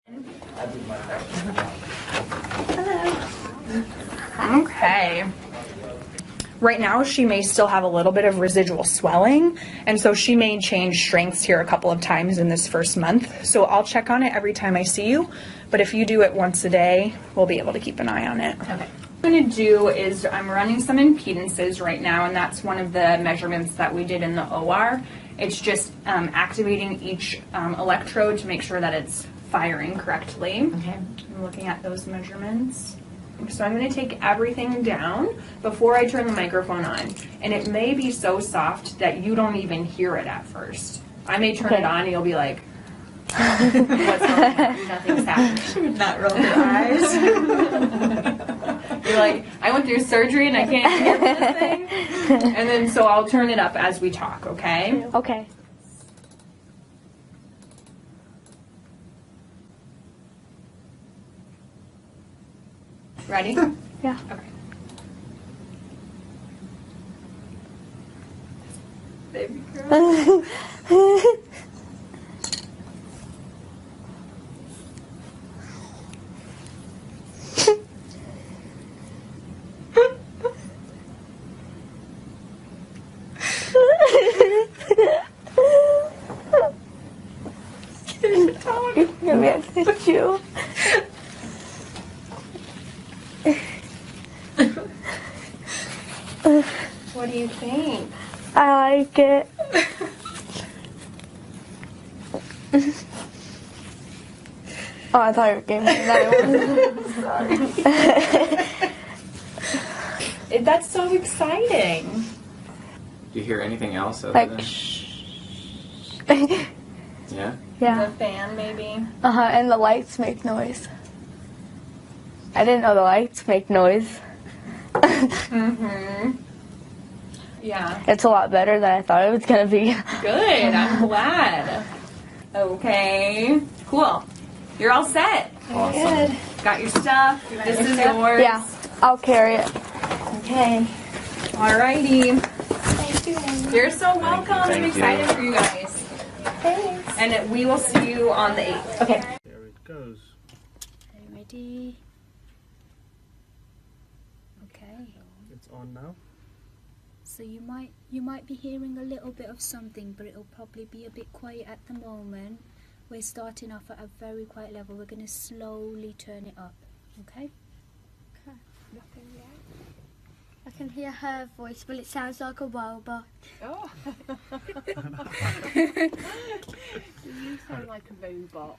Hello. Okay. Right now, she may still have a little bit of residual swelling, and so she may change strengths here a couple of times in this first month. So I'll check on it every time I see you, but if you do it once a day, we'll be able to keep an eye on it. Okay. What I'm going to do is I'm running some impedances right now, and that's one of the measurements that we did in the OR. It's just activating each electrode to make sure that it's firing correctly. Okay. I'm looking at those measurements. So I'm going to take everything down before I turn the microphone on. And it may be so soft that you don't even hear it at first. I may turn it on and you'll be like, what's going on? Nothing's happening. She would not roll her eyes. You're like, I went through surgery and I can't hear this thing. And then so I'll turn it up as we talk, okay? Okay. Ready? Yeah. Okay. Baby girl. Give me a tissue. What do you think? I like it. Oh, I thought you were giving me another one. Sorry. That's so exciting. Do you hear anything else other Like, than... Yeah? Yeah. The fan, maybe. And the lights make noise. I didn't know the lights make noise. Mm-hmm. Yeah. It's a lot better than I thought it was gonna be. Good. I'm glad. Okay. Cool. You're all set. Awesome. Good. Got your stuff. This is yours. Yeah, I'll carry it. Okay. Alrighty. Thank you. You're so welcome. I'm Thank excited you. for you guys. Thanks. And we will see you on the 8th. Okay. There it goes. Are you ready? Okay. It's on now. So you might be hearing a little bit of something, but it'll probably be a bit quiet at the moment. We're starting off at a very quiet level. We're going to slowly turn it up. Okay? Okay. Nothing yet. I can hear her voice, but it sounds like a robot. Oh. You sound like a robot.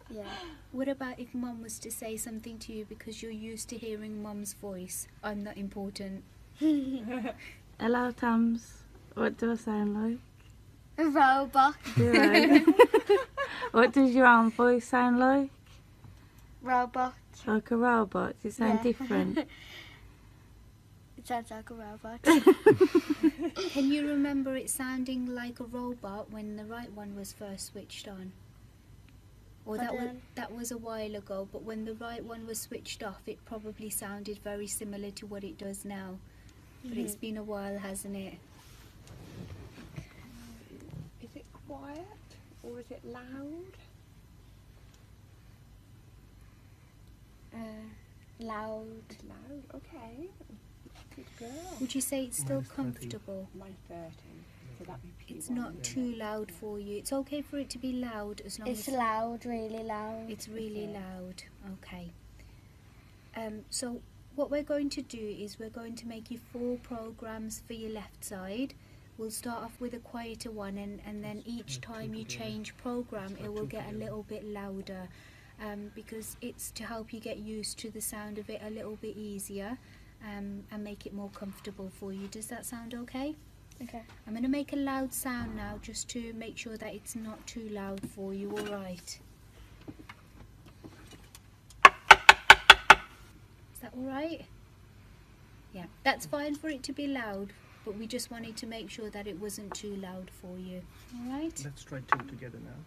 Yeah. What about if Mum was to say something to you because you're used to hearing Mum's voice? I'm not important. Hello, Tams. What do I sound like? A robot. Do I? What does your own voice sound like? Robot. Like a robot? Does it sound different? It sounds like a robot. Can you remember it sounding like a robot when the right one was first switched on? Or that was a while ago, but when the right one was switched off, it probably sounded very similar to what it does now. But it's been a while, hasn't it? Is it quiet or is it loud? Loud. Loud, okay. Good girl. Would you say it's still Mine's 30. comfortable? Mine's 30, so that'd be P1. It's not too loud for you. It's okay for it to be loud as long It's as loud, really loud. it's really loud. Okay. So what we're going to do is we're going to make you 4 programs for your left side. We'll start off with a quieter one, and then each time you change program, it will get a little bit louder. Because it's to help you get used to the sound of it a little bit easier, and make it more comfortable for you. Does that sound okay? Okay. I'm going to make a loud sound now just to make sure that it's not too loud for you, alright? Is that alright? Yeah, that's fine for it to be loud, but we just wanted to make sure that it wasn't too loud for you, alright? Let's try 2 together now.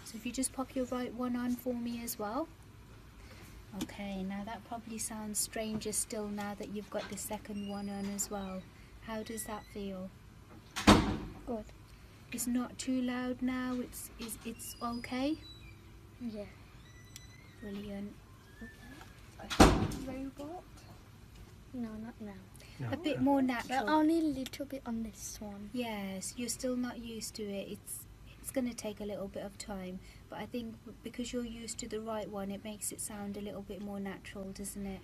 So if you just pop your right one on for me as well. Okay, now that probably sounds stranger still now that you've got the second one on as well. How does that feel? Good. It's not too loud now. It's okay. Yeah. Brilliant. Robot? No, not now. No. A bit more But natural. only a little bit on this one. Yes, you're still not used to it. It's going to take a little bit of time, but I think because you're used to the right one, it makes it sound a little bit more natural, doesn't it?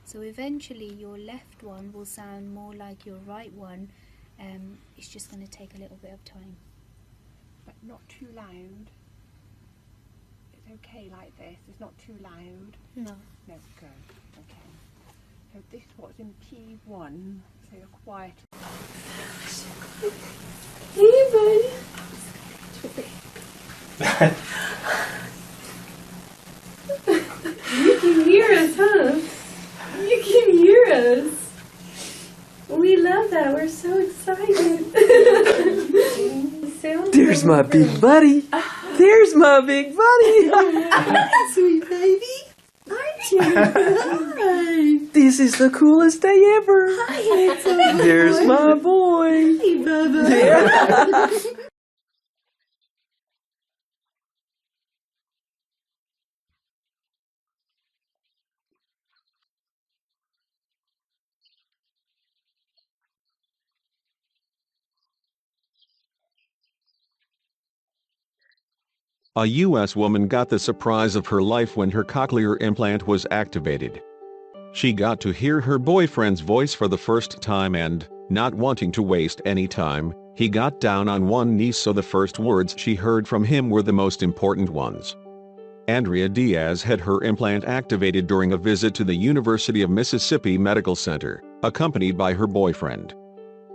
So eventually your left one will sound more like your right one. It's just going to take a little bit of time. But not too loud. It's okay like this. It's not too loud. No. No, good. Okay. So this was in P1. So you're quiet. Hey, buddy. You can hear us, huh? You can hear us. We love that. We're so excited. There's my big buddy. There's my big buddy. Hi, sweet baby. Hi, Jennifer. Hi. This is the coolest day ever. Hi, handsome. There's my boy. Hey, Bubba. A U.S. woman got the surprise of her life when her cochlear implant was activated. She got to hear her boyfriend's voice for the first time and, not wanting to waste any time, he got down on one knee so the first words she heard from him were the most important ones. Andrea Diaz had her implant activated during a visit to the University of Mississippi Medical Center, accompanied by her boyfriend.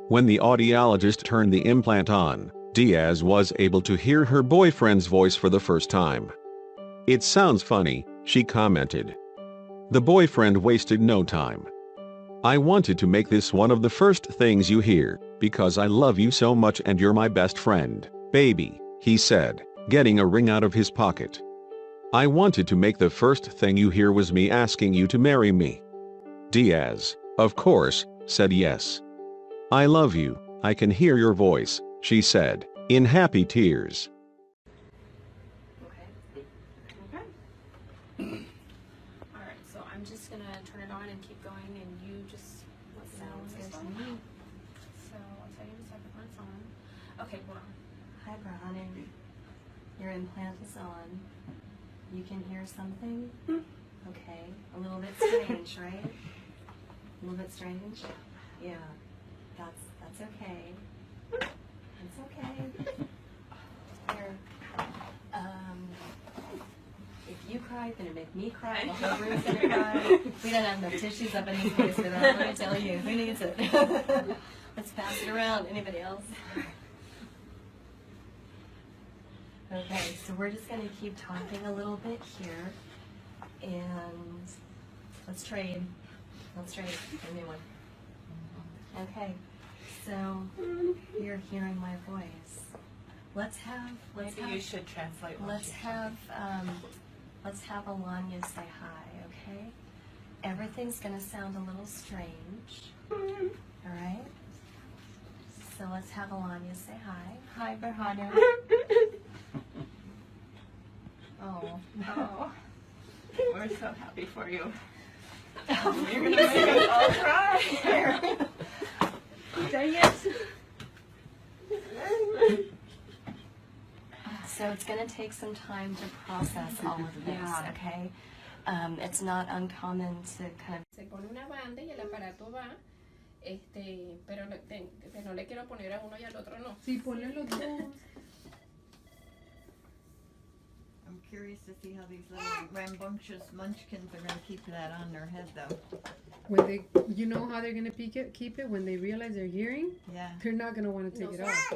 When the audiologist turned the implant on, Diaz was able to hear her boyfriend's voice for the first time. "It sounds funny," she commented. The boyfriend wasted no time. "I wanted to make this one of the first things you hear, because I love you so much and you're my best friend, baby," he said, getting a ring out of his pocket. "I wanted to make the first thing you hear was me asking you to marry me." Diaz, of course, said yes. "I love you, I can hear your voice," she said, in happy tears. Alright, so I'm just gonna turn it on and keep going, and you just let me know when it's on. So I'll tell you in a second when it's on. Okay, we're on. Hi, Brownie. Your implant is on. You can hear something? Okay. A little bit strange, right? A little bit strange? Yeah. That's okay. It's okay. Here. If you cry, then it make me cry. The whole room's gonna cry. We don't have enough tissues up in this place for that. Let me tell you, who needs it? Let's pass it around. Anybody else? Okay, so we're just gonna keep talking a little bit here, and let's trade. Let's trade. Give me one. Okay, so you're hearing my voice. Let's have. Maybe you should translate. Let's have Alanya say hi, okay? Everything's gonna sound a little strange. All right? So let's have Alanya say hi. Hi, Berhanu. Oh, we're so happy for you. You're gonna make us all cry. Dang it. So it's going to take some time to process all of this, okay? It's not uncommon to kind of... Se pone una banda y el aparato va, pero no le quiero poner a uno y al otro no. Sí, ponle los dos. I'm curious to see how these little rambunctious munchkins are going to keep that on their head, though. When they, you know how they're gonna keep it when they realize they're hearing. Yeah. They're not gonna want to take it off.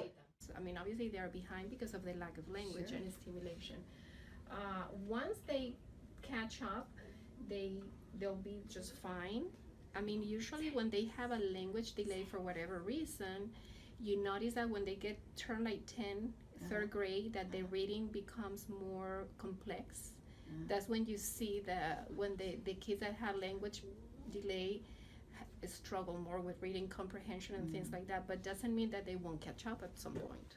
I mean, obviously they are behind because of the lack of language and stimulation. Once they catch up, they'll be just fine. I mean, usually when they have a language delay for whatever reason, you notice that when they get turned like 10, third grade, that the reading becomes more complex. That's when you see when the kids that have language delay struggle more with reading comprehension and things like that, but doesn't mean that they won't catch up at some point.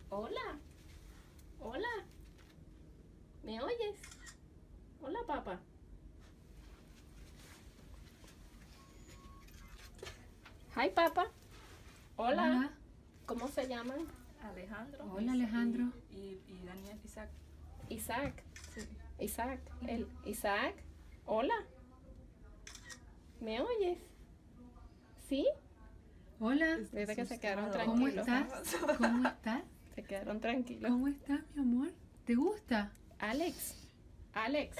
Hola. Hola. ¿Me oyes? Hola, papá. Hi, papá. Hola. Hola. ¿Cómo se llaman? Alejandro. Hola, Alejandro. Y Daniel, Isaac. Isaac. Sí. Isaac. Isaac. Hola. ¿Me oyes? ¿Sí? Hola. Desde que se quedaron ¿Cómo tranquilos. estás? ¿Cómo estás? Se quedaron tranquilos. ¿Cómo estás, mi amor? ¿Te gusta? Alex. Alex.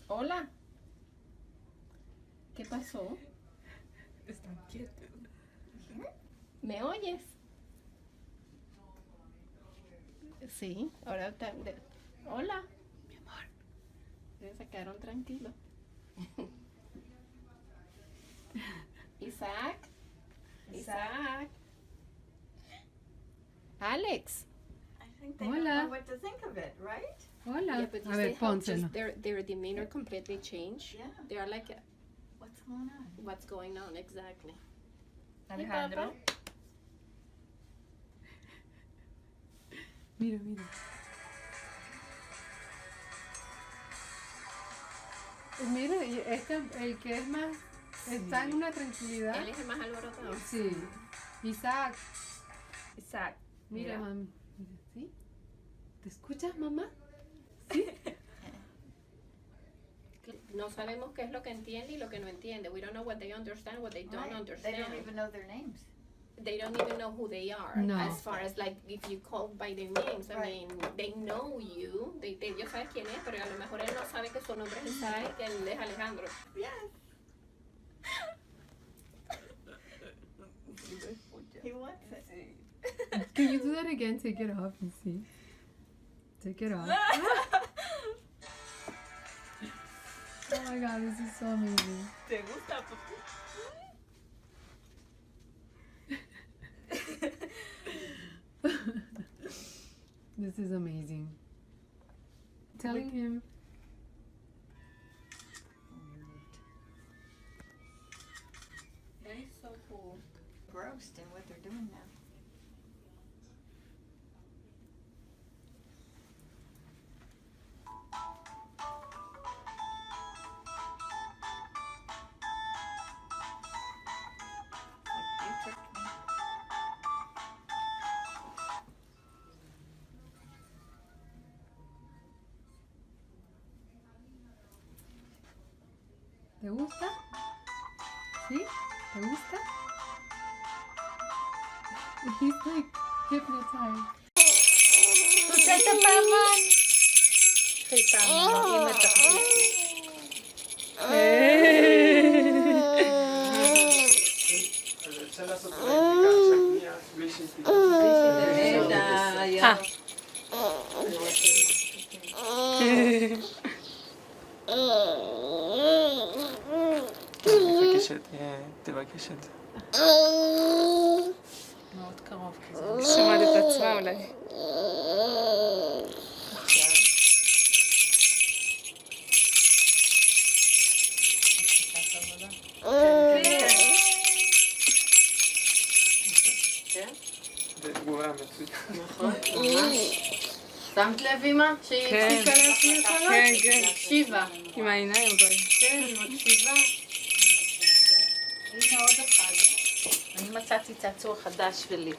Hola. ¿Qué pasó? Están quietos. ¿Me oyes? Sí, ahora hola. Mi amor. Se quedaron tranquilos. Isaac. Isaac. Alex. I think they Hola. don't know what to think of it, right? Hola. Yeah, but you A see ver, how pónselo. just their demeanor completely changed. Yeah. They are like, What's going on? what's going on exactly? Alejandro. Mira, mira. Mira, y el que es más, está en una tranquilidad. Él es el más alborotado. Sí. Isaac. Isaac. Mira, mami. Mira, ¿sí? ¿Te escuchas, mamá? Sí. No sabemos qué es lo que entiende y lo que no entiende. We don't know what they understand, what they don't Right. understand. They don't even know their names. They don't even know who they are. No. As far as like if you call by their names, I Right. mean, they know you. Ellos saben quién es, pero a lo mejor él no sabe que su nombre es Isaac y él es Alejandro. Yes. He wants it. Can you do that again? Take it off and see. Take it off. Oh my god, this is so amazing. ¿Te gusta, papi? This is amazing. Telling him. That is so cool. Grossed in what they're doing now. Like, you tricked me. ¿Te gusta? ¿Sí? ¿Te gusta? He's like hypnotized. Pusiste Paimon. Hey, Paimon, you with the תבקש את זה. מאוד קרוב כזה. שמעת את עצמה אולי. זה תגובה מצוינת. נכון, ממש. שמת לב אמא? שהיא הפסיקה להפעיל קולות? כן, כן. מקשיבה. עם העיניים אבל. כן, מקשיבה. הנה עוד אחד. אני מצאתי צעצוע חדש שלי.